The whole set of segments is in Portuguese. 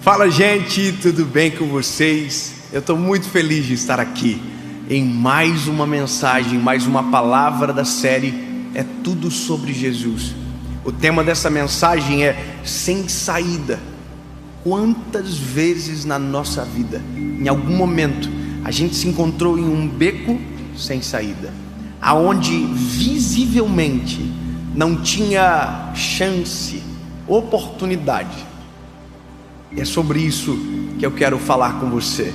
Fala, gente, tudo bem com vocês? Eu estou muito feliz de estar aqui em mais uma mensagem, mais uma palavra da série É Tudo Sobre Jesus. O tema dessa mensagem é Sem Saída. Quantas vezes na nossa vida, em algum momento, a gente se encontrou em um beco sem saída, aonde visivelmente não tinha chance, oportunidade. E é sobre isso que eu quero falar com você.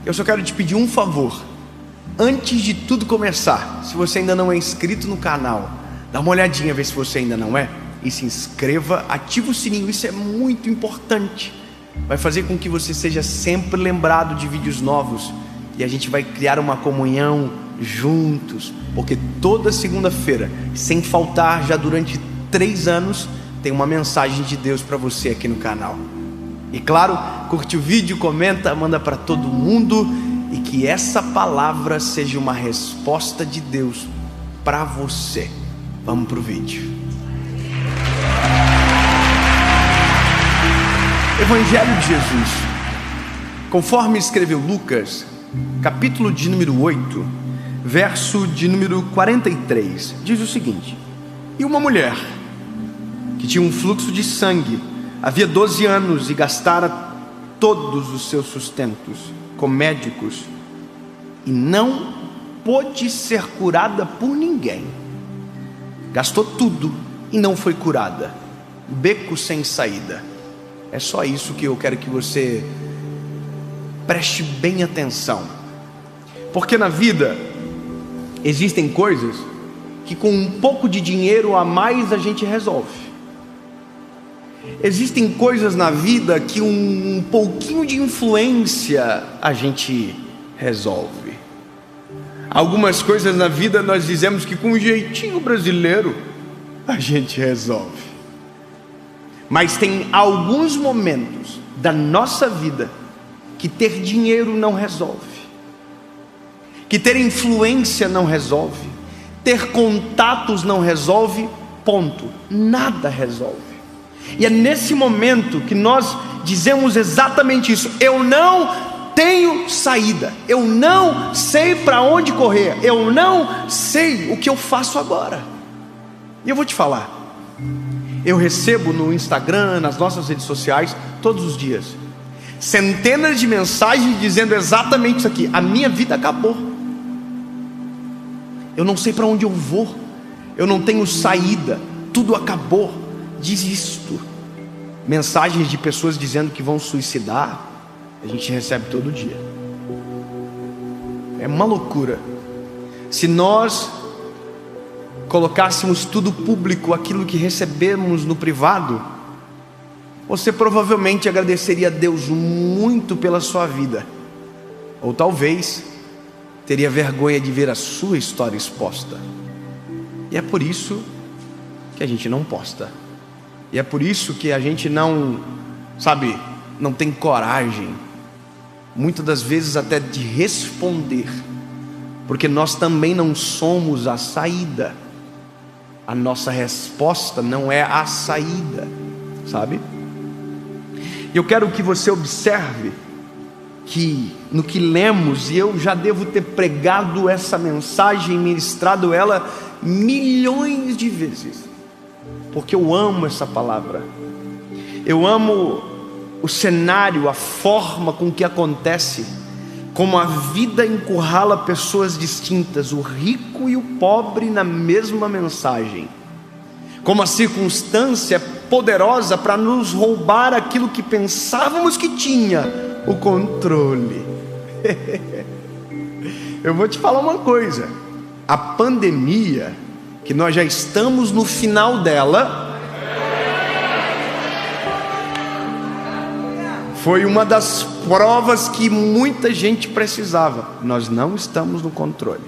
Eu só quero te pedir um favor. Antes de tudo começar, se você ainda não é inscrito no canal, dá uma olhadinha, ver se você ainda não é, e se inscreva, ativa o sininho, isso é muito importante. Vai fazer com que você seja sempre lembrado de vídeos novos, e a gente vai criar uma comunhão juntos, porque toda segunda-feira, sem faltar, já durante 3 anos, tem uma mensagem de Deus para você aqui no canal. E claro, curte o vídeo, comenta, manda para todo mundo, e que essa palavra seja uma resposta de Deus para você. Vamos para o vídeo. Evangelho de Jesus, conforme escreveu Lucas, capítulo de número 8, verso de número 43, diz o seguinte: E uma mulher que tinha um fluxo de sangue, havia 12 anos e gastara todos os seus sustentos com médicos, e não pôde ser curada por ninguém. Gastou tudo e não foi curada. Beco sem saída. É só isso que eu quero que você preste bem atenção, porque na vida existem coisas que com um pouco de dinheiro a mais a gente resolve. Existem coisas na vida que um pouquinho de influência a gente resolve. Algumas coisas na vida nós dizemos que com um jeitinho brasileiro a gente resolve. Mas tem alguns momentos da nossa vida que ter dinheiro não resolve, que ter influência não resolve, ter contatos não resolve, ponto. Nada resolve. E é nesse momento que nós dizemos exatamente isso: eu não tenho saída, eu não sei para onde correr, eu não sei o que eu faço agora. E eu vou te falar, eu recebo no Instagram, nas nossas redes sociais, todos os dias, centenas de mensagens dizendo exatamente isso aqui: a minha vida acabou, eu não sei para onde eu vou, eu não tenho saída, tudo acabou, desisto. Mensagens de pessoas dizendo que vão suicidar, a gente recebe todo dia. É uma loucura. Se nós colocássemos tudo público, aquilo que recebemos no privado, você provavelmente agradeceria a Deus muito pela sua vida, ou talvez teria vergonha de ver a sua história exposta. E é por isso que a gente não posta. E é por isso que a gente não tem coragem, muitas das vezes até de responder, porque nós também não somos a saída. A nossa resposta não é a saída, sabe? E eu quero que você observe que no que lemos, e eu já devo ter pregado essa mensagem, ministrado ela milhões de vezes, porque eu amo essa palavra. Eu amo o cenário, a forma com que acontece, como a vida encurrala pessoas distintas, o rico e o pobre na mesma mensagem, como a circunstância é poderosa para nos roubar aquilo que pensávamos que tinha, o controle. Eu vou te falar uma coisa: a pandemia, que nós já estamos no final dela, foi uma das provas que muita gente precisava. Nós não estamos no controle.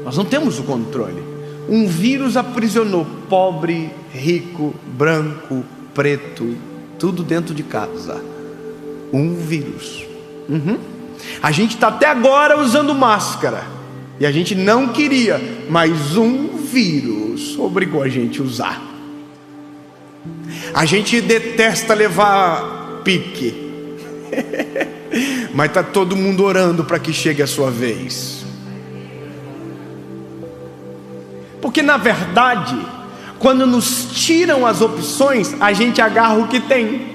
Nós não temos o controle. Um vírus aprisionou pobre, rico, branco, preto, tudo dentro de casa. Um vírus. A gente está até agora usando máscara, e a gente não queria, mas um vírus obrigou a gente a usar. A gente detesta levar pique. Mas está todo mundo orando para que chegue a sua vez. Porque na verdade, quando nos tiram as opções, a gente agarra o que tem.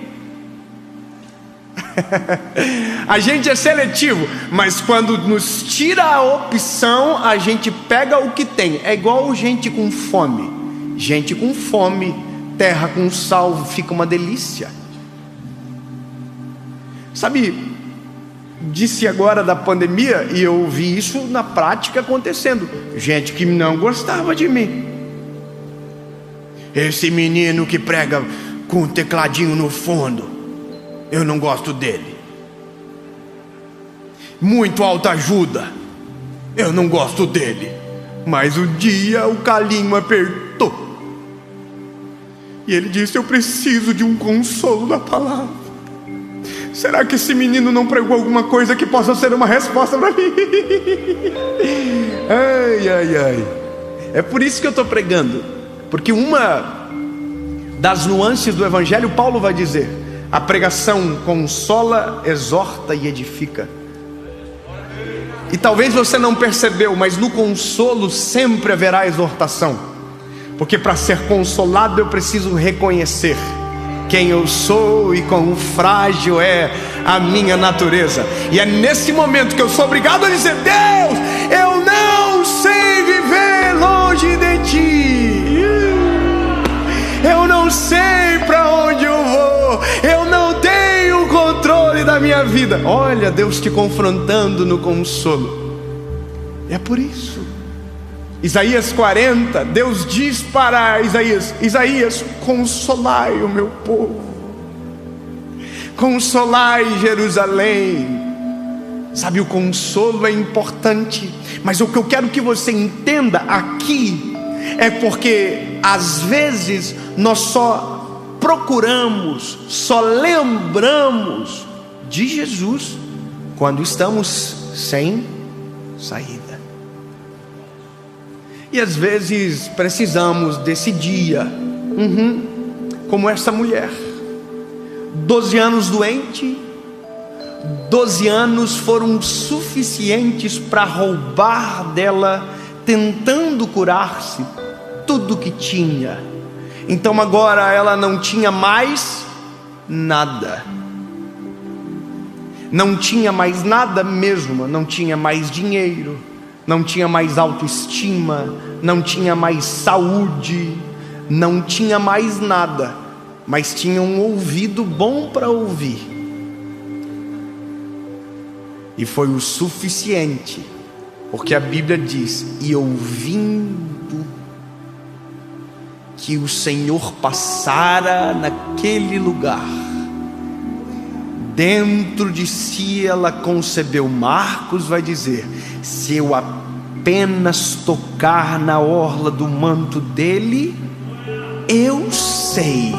A gente é seletivo, mas quando nos tira a opção, a gente pega o que tem. É igual gente com fome. Gente com fome, terra com sal, fica uma delícia. Sabe, disse agora da pandemia, e eu vi isso na prática acontecendo. Gente que não gostava de mim. Esse menino que prega com um tecladinho no fundo, eu não gosto dele. Muito autoajuda, eu não gosto dele. Mas um dia o calinho apertou e ele disse: eu preciso de um consolo da palavra. Será que esse menino não pregou alguma coisa que possa ser uma resposta para mim? Ai, ai, ai. É por isso que eu estou pregando, porque uma das nuances do Evangelho, Paulo vai dizer: a pregação consola, exorta e edifica. E talvez você não percebeu, mas no consolo sempre haverá exortação. Porque para ser consolado eu preciso reconhecer quem eu sou e quão frágil é a minha natureza. E é nesse momento que eu sou obrigado a dizer: Deus, eu não sei viver longe de Ti. Eu não sei para onde eu vou. Eu não tenho controle da minha vida. Olha, Deus te confrontando no consolo. É por isso. Isaías 40, Deus diz para Isaías: Isaías, consolai o meu povo, consolai Jerusalém. Sabe, o consolo é importante, mas o que eu quero que você entenda aqui é porque às vezes nós só procuramos, só lembramos de Jesus quando estamos sem saída. E às vezes precisamos desse dia, como essa mulher, 12 anos doente. 12 anos foram suficientes para roubar dela, tentando curar-se, tudo que tinha. Então agora ela não tinha mais nada. Não tinha mais nada mesmo. Não tinha mais dinheiro, não tinha mais autoestima, não tinha mais saúde, não tinha mais nada, mas tinha um ouvido bom para ouvir. E foi o suficiente, porque a Bíblia diz: e ouvindo que o Senhor passara naquele lugar, dentro de si ela concebeu. Marcos vai dizer: se eu apenas tocar na orla do manto dele, eu sei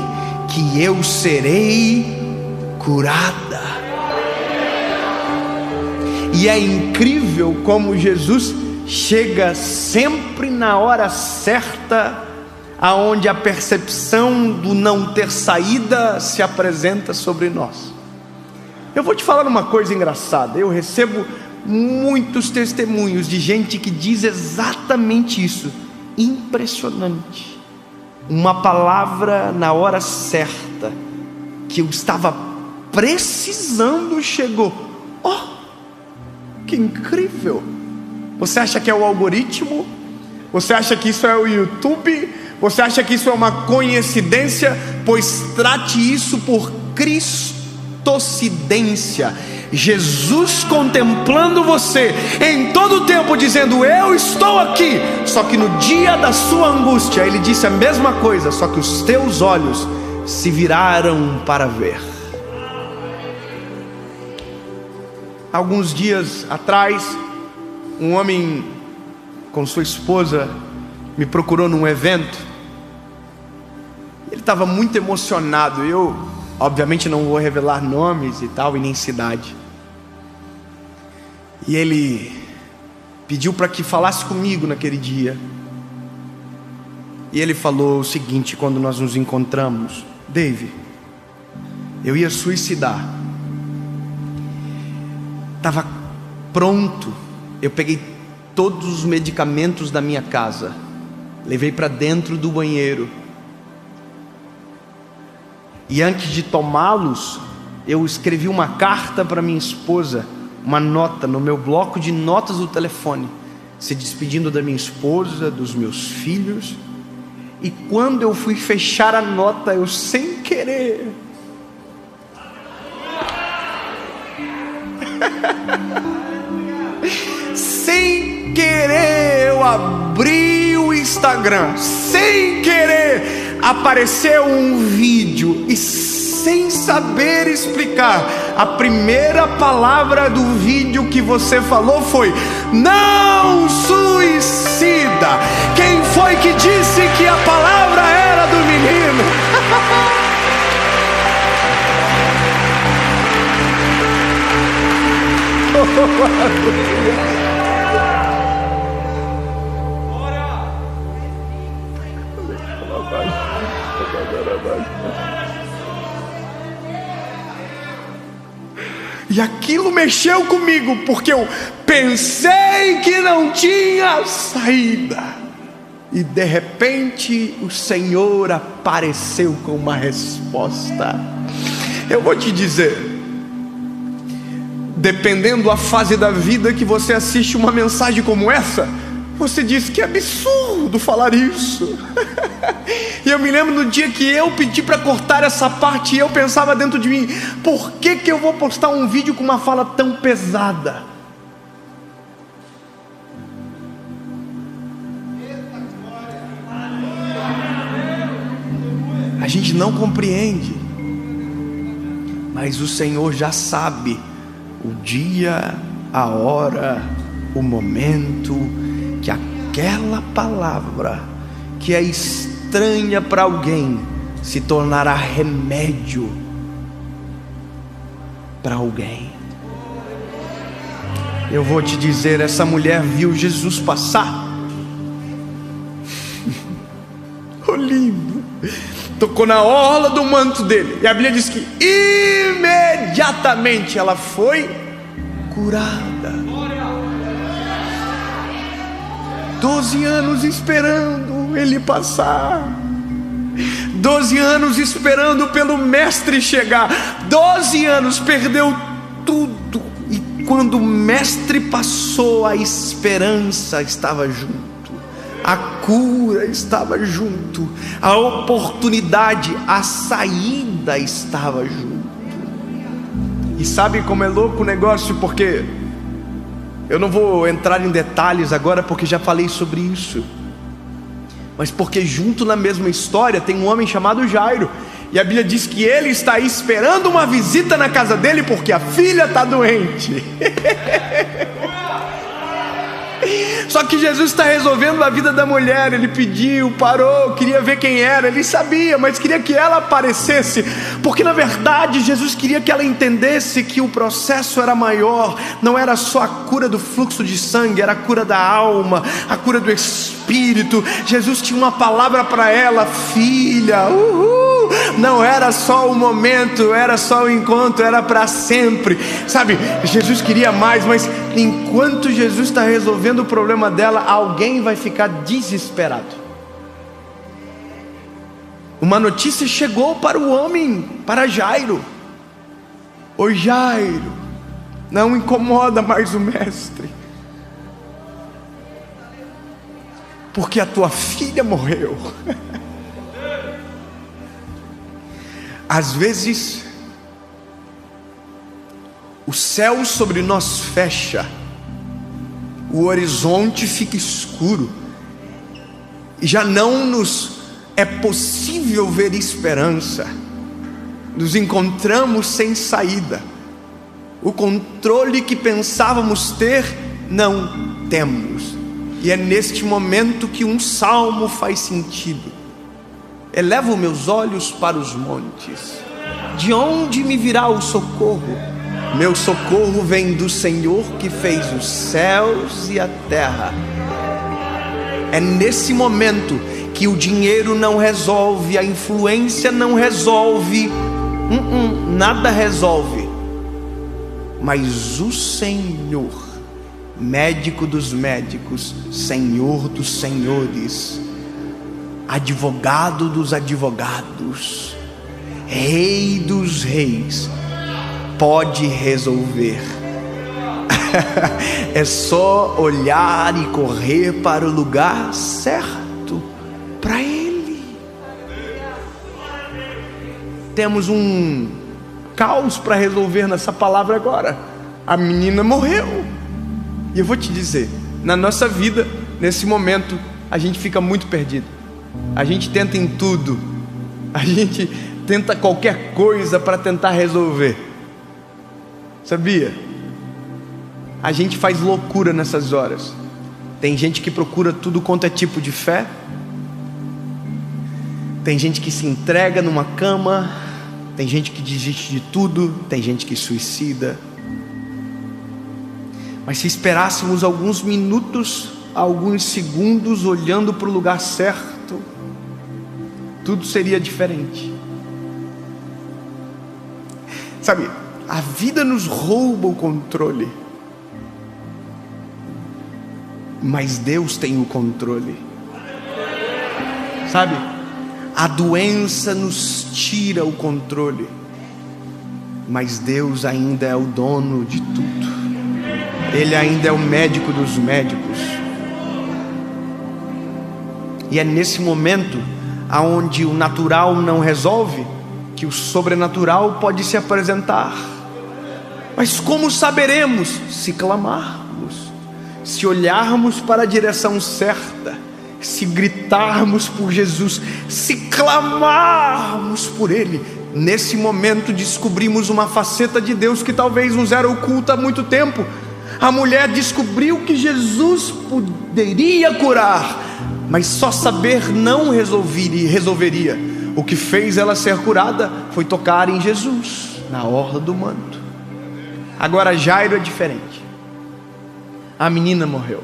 que eu serei curada. E é incrível como Jesus chega sempre na hora certa, aonde a percepção do não ter saída se apresenta sobre nós. Eu vou te falar uma coisa engraçada. Eu recebo muitos testemunhos de gente que diz exatamente isso. Impressionante. Uma palavra na hora certa, que eu estava precisando, chegou. Oh, que incrível! Você acha que é o algoritmo? Você acha que isso é o YouTube? Você acha que isso é uma coincidência? Pois trate isso por cristocidência. Jesus contemplando você em todo o tempo, dizendo: eu estou aqui. Só que no dia da sua angústia ele disse a mesma coisa, só que os teus olhos se viraram para ver. Alguns dias atrás, um homem com sua esposa me procurou num evento. Ele estava muito emocionado. Eu, obviamente, não vou revelar nomes e tal, e nem cidade. E ele pediu para que falasse comigo naquele dia. E ele falou o seguinte quando nós nos encontramos: Dave, Eu ia suicidar. Estava pronto. Eu peguei todos os medicamentos da minha casa, levei para dentro do banheiro, e antes de tomá-los, eu escrevi uma carta para minha esposa, uma nota no meu bloco de notas do telefone, se despedindo da minha esposa, dos meus filhos. E quando eu fui fechar a nota, eu sem querer sem querer eu abri o Instagram, sem querer apareceu um vídeo, e sem saber explicar, a primeira palavra do vídeo que você falou foi: não suicida. Quem foi que disse que a palavra era do menino? E aquilo mexeu comigo, porque eu pensei que não tinha saída, e de repente o Senhor apareceu com uma resposta. Eu vou te dizer, dependendo da fase da vida que você assiste uma mensagem como essa, você diz que é absurdo falar isso. E eu me lembro no dia que eu pedi para cortar essa parte, e eu pensava dentro de mim: por que eu vou postar um vídeo com uma fala tão pesada? A gente não compreende, mas o Senhor já sabe o dia, a hora, o momento que aquela palavra que é estranha para alguém se tornará remédio para alguém. Eu vou te dizer, essa mulher viu Jesus passar. Oh, lindo! Tocou na orla do manto dele, e a Bíblia diz que imediatamente ela foi curada. 12 anos esperando ele passar, 12 anos esperando pelo mestre chegar, 12 anos, perdeu tudo, e quando o mestre passou, a esperança estava junto, a cura estava junto, a oportunidade, a saída estava junto. E sabe como é louco o negócio? Porque eu não vou entrar em detalhes agora, porque já falei sobre isso, mas porque junto na mesma história tem um homem chamado Jairo, e a Bíblia diz que ele está aí esperando uma visita na casa dele, porque a filha está doente. Só que Jesus está resolvendo a vida da mulher. Ele pediu, parou, queria ver quem era. Ele sabia, mas queria que ela aparecesse, porque na verdade Jesus queria que ela entendesse que o processo era maior. Não era só a cura do fluxo de sangue, era a cura da alma, a cura do espírito. Jesus tinha uma palavra para ela: filha, não era só o momento, era só o encontro, era para sempre. Sabe, Jesus queria mais, mas enquanto Jesus está resolvendo o problema dela, alguém vai ficar desesperado. Uma notícia chegou para o homem, para Jairo: ô Jairo, não incomoda mais o mestre, porque a tua filha morreu. Às vezes o céu sobre nós fecha, o horizonte fica escuro, e já não nos é possível ver esperança. Nos encontramos sem saída. O controle que pensávamos ter, não temos. E é neste momento que um salmo faz sentido: elevo meus olhos para os montes, de onde me virá o socorro? Meu socorro vem do Senhor que fez os céus e a terra. É nesse momento que o dinheiro não resolve, a influência não resolve, Nada resolve. Mas o Senhor, médico dos médicos, Senhor dos senhores, advogado dos advogados, Rei dos reis, pode resolver. É só olhar e correr para o lugar certo, para Ele. Temos um caos para resolver nessa palavra agora. A menina morreu. E eu vou te dizer, na nossa vida, nesse momento, a gente fica muito perdido. A gente tenta em tudo. A gente tenta qualquer coisa para tentar resolver. Sabia? A gente faz loucura nessas horas. Tem gente que procura tudo quanto é tipo de fé. Tem gente que se entrega numa cama. Tem gente que desiste de tudo. Tem gente que suicida. Mas se esperássemos alguns minutos, alguns segundos, olhando para o lugar certo, tudo seria diferente. Sabe, a vida nos rouba o controle, mas Deus tem o controle. Sabe, a doença nos tira o controle, mas Deus ainda é o dono de tudo. Ele ainda é o médico dos médicos. E é nesse momento aonde o natural não resolve, que o sobrenatural pode se apresentar. Mas como saberemos? Se clamarmos, se olharmos para a direção certa, se gritarmos por Jesus, se clamarmos por Ele. Nesse momento descobrimos uma faceta de Deus que talvez nos era oculta há muito tempo. A mulher descobriu que Jesus poderia curar, mas só saber não resolveria. O que fez ela ser curada foi tocar em Jesus, na orla do manto. Agora Jairo é diferente. A menina morreu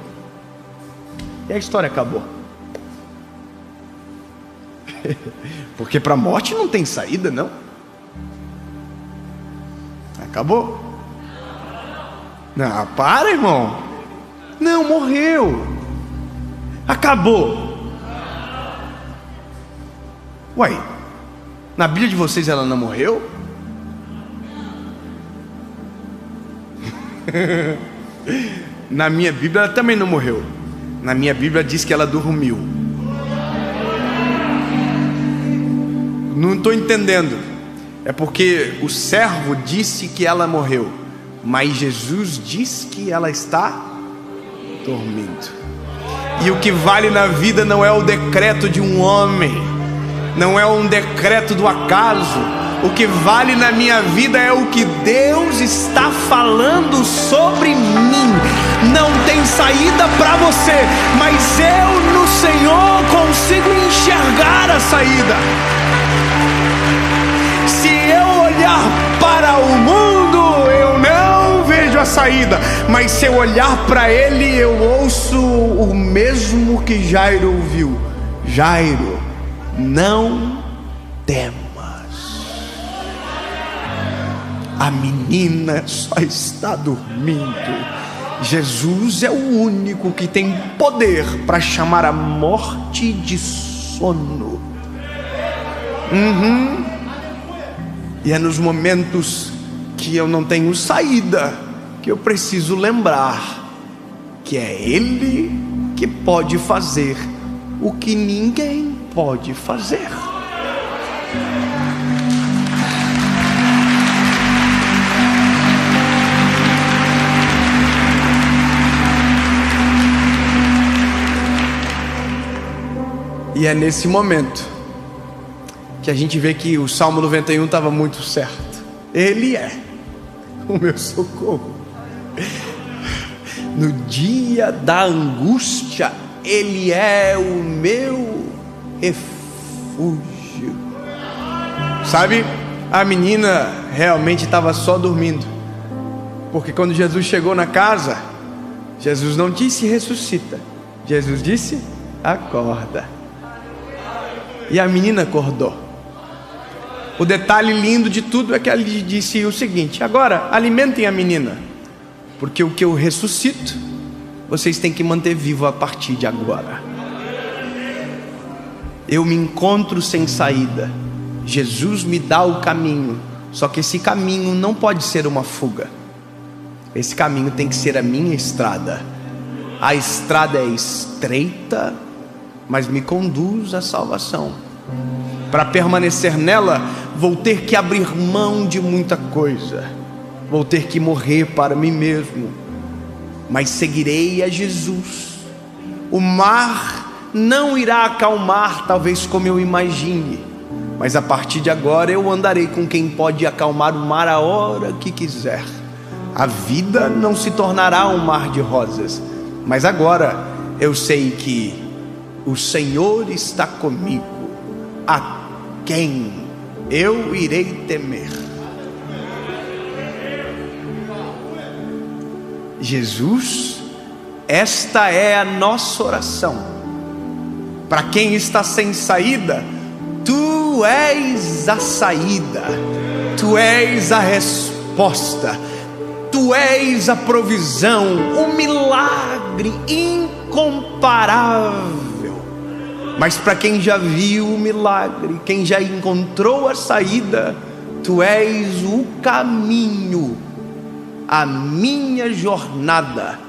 e a história acabou. Porque para a morte não tem saída, não. Acabou. Não, para, irmão. Não, morreu. Acabou. Uai, na Bíblia de vocês ela não morreu? Na minha Bíblia ela também não morreu. Na minha Bíblia diz que ela dormiu. Não estou entendendo. É porque o servo disse que ela morreu, mas Jesus diz que ela está dormindo. E o que vale na vida não é o decreto de um homem, não é um decreto do acaso. O que vale na minha vida é o que Deus está falando sobre mim. Não tem saída para você, mas eu no Senhor consigo enxergar a saída. Se eu olhar para o mundo, eu não vejo a saída, mas se eu olhar para Ele, eu ouço o mesmo que Jairo ouviu: Jairo, não temas, a menina só está dormindo. Jesus é o único que tem poder para chamar a morte de sono. E é nos momentos que eu não tenho saída que eu preciso lembrar que é Ele que pode fazer o que ninguém pode fazer. E é nesse momento que a gente vê que o Salmo 91 estava muito certo. Ele é o meu socorro. No dia da angústia, Ele é o meu refúgio. Sabe, a menina realmente estava só dormindo, porque quando Jesus chegou na casa, Jesus não disse ressuscita, Jesus disse acorda. E a menina acordou. O detalhe lindo de tudo é que ela lhe disse o seguinte: agora alimentem a menina, porque o que eu ressuscito, vocês têm que manter vivo a partir de agora. Eu me encontro sem saída, Jesus me dá o caminho, só que esse caminho não pode ser uma fuga. Esse caminho tem que ser a minha estrada. A estrada é estreita, mas me conduz à salvação. Para permanecer nela, vou ter que abrir mão de muita coisa. Vou ter que morrer para mim mesmo, mas seguirei a Jesus. O mar não irá acalmar, talvez como eu imagine, mas a partir de agora eu andarei com quem pode acalmar o mar a hora que quiser. A vida não se tornará um mar de rosas, mas agora eu sei que o Senhor está comigo. A quem eu irei temer? Jesus, esta é a nossa oração. Para quem está sem saída, Tu és a saída, Tu és a resposta, Tu és a provisão, o milagre incomparável. Mas para quem já viu o milagre, quem já encontrou a saída, Tu és o caminho, a minha jornada.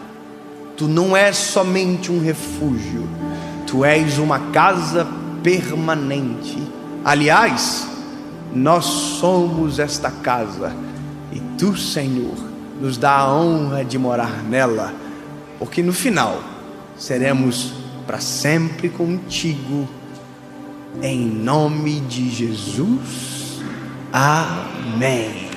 Tu não és somente um refúgio, Tu és uma casa permanente. Aliás, nós somos esta casa, e Tu, Senhor, nos dá a honra de morar nela, porque no final seremos para sempre contigo, em nome de Jesus, amém.